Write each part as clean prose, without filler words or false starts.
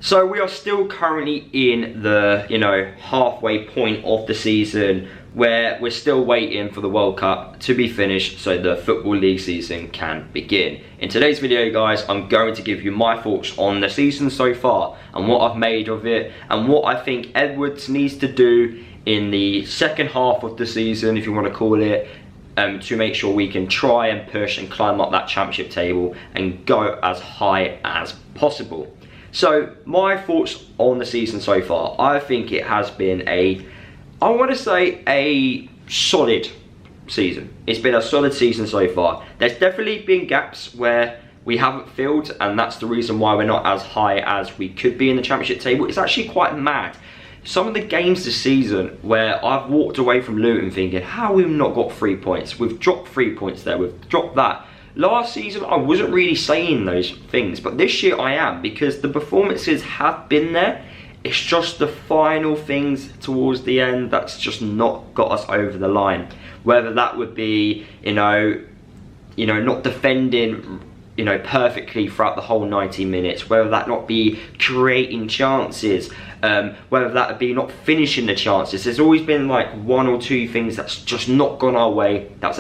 So we are still currently in the, halfway point of the season where we're still waiting for the World Cup to be finished so the Football League season can begin. In today's video, guys, I'm going to give you my thoughts on the season so far and what I've made of it and what I think Edwards needs to do in the second half of the season, if you want to call it, to make sure we can try and push and climb up that championship table and go as high as possible. So my thoughts on the season so far, I think it has been a solid season. It's been a solid season so far. There's definitely been gaps where we haven't filled, and that's the reason why we're not as high as we could be in the championship table. It's actually quite mad. Some of the games this season where I've walked away from Luton thinking, how have we not got 3 points? We've dropped 3 points there, we've dropped that. Last season, I wasn't really saying those things, but this year I am, because the performances have been there. It's just the final things towards the end that's just not got us over the line. Whether that would be, not defending, perfectly throughout the whole 90 minutes, whether that not be creating chances, whether that would be not finishing the chances. There's always been like one or two things that's just not gone our way, that's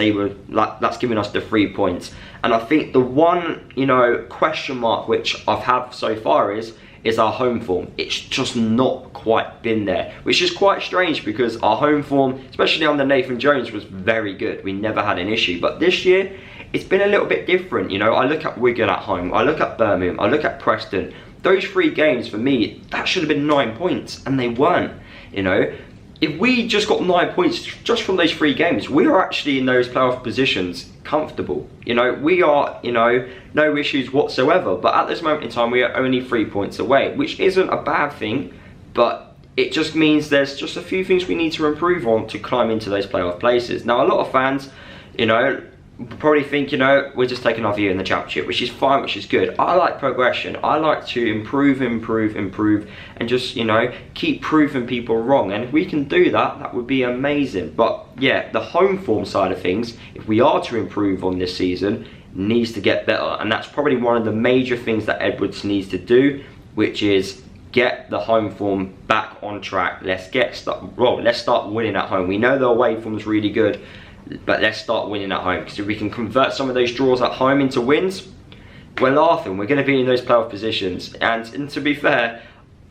given us the 3 points. And I think the one, question mark which I've had so far is our home form. It's just not quite been there, which is quite strange because our home form, especially under Nathan Jones, was very good. We never had an issue, but this year it's been a little bit different. I look at Wigan at home, I look at Birmingham, I look at Preston. Those 3 games for me, that should have been 9 points, and they weren't. If we just got 9 points just from those 3 games, we are actually in those playoff positions comfortable. We are, no issues whatsoever. But at this moment in time, we are only 3 points away, which isn't a bad thing, but it just means there's just a few things we need to improve on to climb into those playoff places. Now, a lot of fans, probably think, we're just taking our view in the championship, which is fine, which is good. I like progression. I like to improve, and just, keep proving people wrong. And if we can do that, that would be amazing. But yeah, the home form side of things, if we are to improve on this season, needs to get better. And that's probably one of the major things that Edwards needs to do, which is get the home form back on track. Let's start winning at home. We know the away form is really good, but let's start winning at home, because if we can convert some of those draws at home into wins, we're laughing. We're going to be in those playoff positions. And to be fair,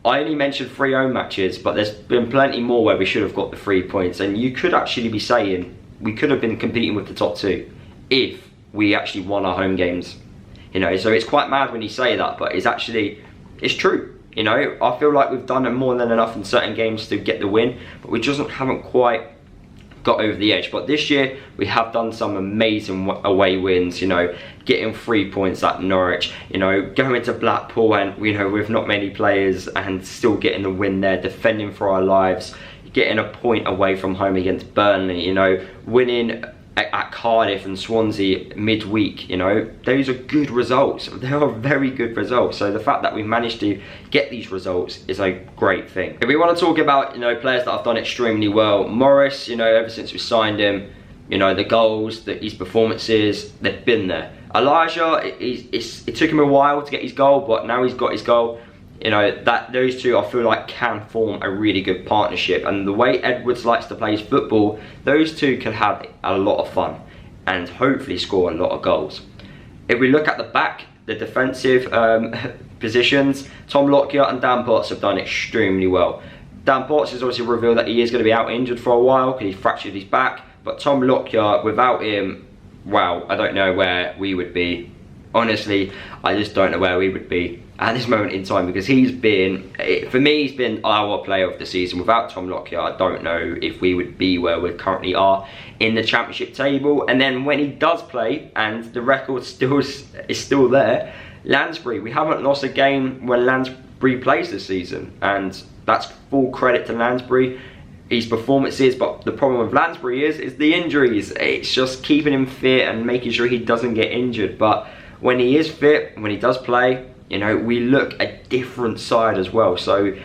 I only mentioned 3 home matches, but there's been plenty more where we should have got the 3 points. And you could actually be saying we could have been competing with the top 2 if we actually won our home games. So it's quite mad when you say that, but it's true. I feel like we've done more than enough in certain games to get the win, but we just haven't quite got over the edge. But this year we have done some amazing away wins, getting 3 points at Norwich, going to Blackpool and with not many players and still getting the win there, defending for our lives, getting a point away from home against Burnley, winning at Cardiff and Swansea midweek. Those are good results. They are very good results. So the fact that we've managed to get these results is a great thing. If we want to talk about players that have done extremely well, Morris, ever since we signed him, the goals, his performances, they've been there. Elijah, it took him a while to get his goal, but now he's got his goal. Those two, I feel like, can form a really good partnership. And the way Edwards likes to play his football, those two can have a lot of fun and hopefully score a lot of goals. If we look at the back, the defensive positions, Tom Lockyer and Dan Potts have done extremely well. Dan Potts has obviously revealed that he is going to be out injured for a while because he fractured his back. But Tom Lockyer, without him, wow, I don't know where we would be. Honestly, I just don't know where we would be at this moment in time, because he's been, for me, he's been our player of the season. Without Tom Lockyer, I don't know if we would be where we currently are in the championship table. And then when he does play, and the record is still there, Lansbury, we haven't lost a game when Lansbury plays this season, and that's full credit to Lansbury, his performances. But the problem with Lansbury is the injuries. It's just keeping him fit and making sure he doesn't get injured. But when he is fit, when he does play, we look a different side as well. So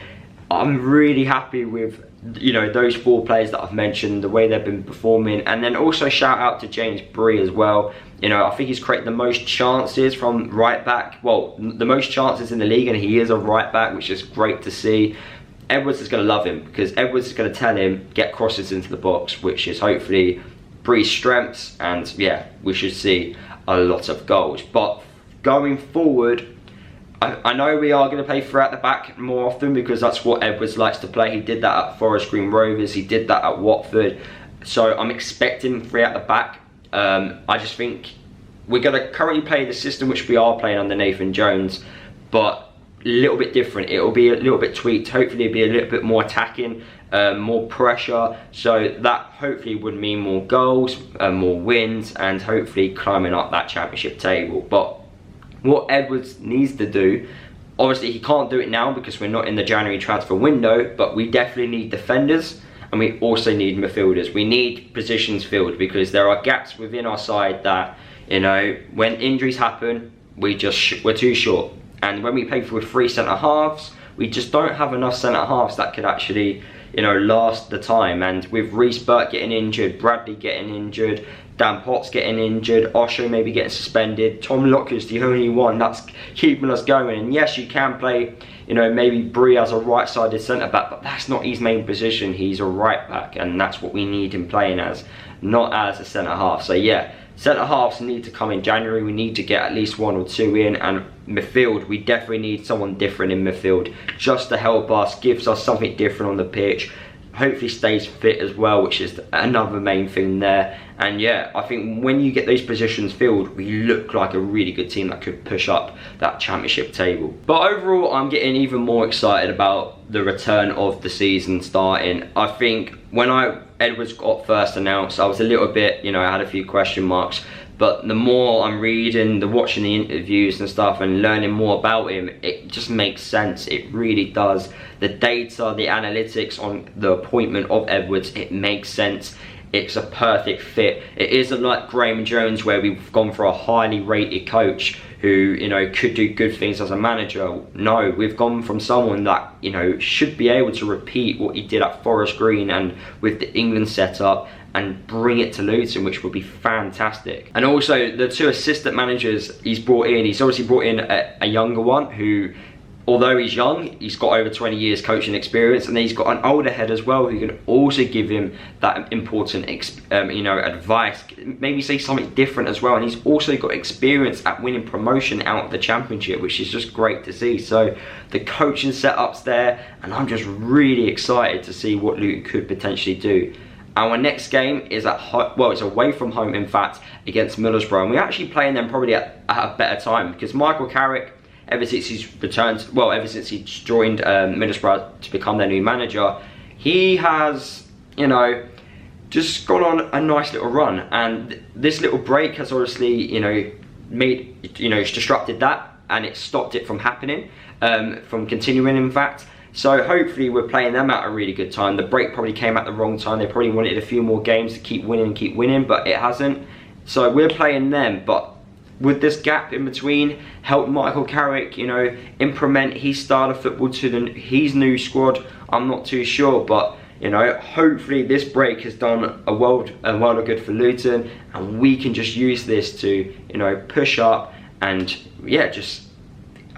I'm really happy with, you know, those 4 players that I've mentioned, the way they've been performing. And then also shout out to James Bree as well. You know, I think he's created the most chances from right back. Well, the most chances in the league, and he is a right back, which is great to see. Edwards is going to love him, because Edwards is going to tell him, get crosses into the box, which is hopefully Bree's strengths. And yeah, we should see a lot of goals. But going forward, I know we are going to play 3 at the back more often, because that's what Edwards likes to play. He did that at Forest Green Rovers, he did that at Watford. So I'm expecting 3 at the back. I just think we're going to currently play the system which we are playing under Nathan Jones, but a little bit different. It'll be a little bit tweaked. Hopefully it'll be a little bit more attacking, more pressure. So that hopefully would mean more goals, more wins, and hopefully climbing up that championship table. But what Edwards needs to do, obviously he can't do it now because we're not in the January transfer window, but we definitely need defenders, and we also need midfielders. We need positions filled, because there are gaps within our side that, you know, when injuries happen, we're too short. And when we play with 3 centre-halves, we just don't have enough centre-halves that could actually, you know, last the time. And with Reece Burke getting injured, Bradley getting injured, Dan Potts getting injured, Osho maybe getting suspended, Tom Locker's the only one that's keeping us going. And yes, you can play, you know, maybe Bree as a right-sided centre-back, but that's not his main position. He's a right-back, and that's what we need him playing as, not as a centre-half. So yeah, centre-halves need to come in January. We need to get at least 1 or 2 in, and midfield, we definitely need someone different in midfield, just to help us, gives us something different on the pitch. Hopefully stays fit as well, which is another main thing there. And yeah, I think when you get those positions filled, we look like a really good team that could push up that championship table. But overall, I'm getting even more excited about the return of the season starting. I think when Edwards got first announced, I was a little bit, you know, I had a few question marks. But the more I'm reading, watching the interviews and stuff, and learning more about him, it just makes sense. It really does. The data, the analytics on the appointment of Edwards, it makes sense. It's a perfect fit. It isn't like Graham Jones, where we've gone for a highly rated coach who, you know, could do good things as a manager. No, we've gone from someone that, you know, should be able to repeat what he did at Forest Green and with the England setup, and bring it to Luton, which would be fantastic. And also the 2 assistant managers he's brought in, he's obviously brought in a younger one who, although he's young, he's got over 20 years coaching experience, and then he's got an older head as well who can also give him that important you know, advice, maybe say something different as well. And he's also got experience at winning promotion out of the championship, which is just great to see. So the coaching setup's there, and I'm just really excited to see what Luton could potentially do. Our next game is at home, well, it's away from home, in fact, against Middlesbrough. And we're actually playing them probably at a better time, because Michael Carrick, ever since he's returned, well, ever since he's joined Middlesbrough to become their new manager, he has, you know, just gone on a nice little run. And this little break has obviously, you know, it's disrupted that, and it stopped it from happening, from continuing, in fact. So hopefully we're playing them at a really good time. The break probably came at the wrong time. They probably wanted a few more games to keep winning, but it hasn't. So we're playing them, but with this gap in between, help Michael Carrick, you know, implement his style of football to his new squad. I'm not too sure, but, you know, hopefully this break has done a world of good for Luton, and we can just use this to, you know, push up and, yeah, just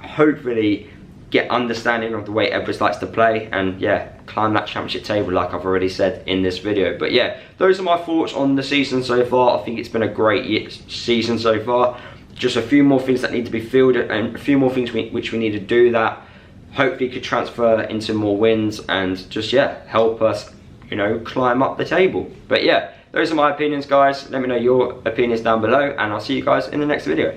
hopefully get understanding of the way Edwards likes to play, and yeah, climb that championship table like I've already said in this video. But yeah, those are my thoughts on the season so far. I think it's been a great season so far. Just a few more things that need to be filled, and a few more things which we need to do that hopefully could transfer into more wins, and just, yeah, help us, you know, climb up the table. But yeah, those are my opinions, guys. Let me know your opinions down below, and I'll see you guys in the next video.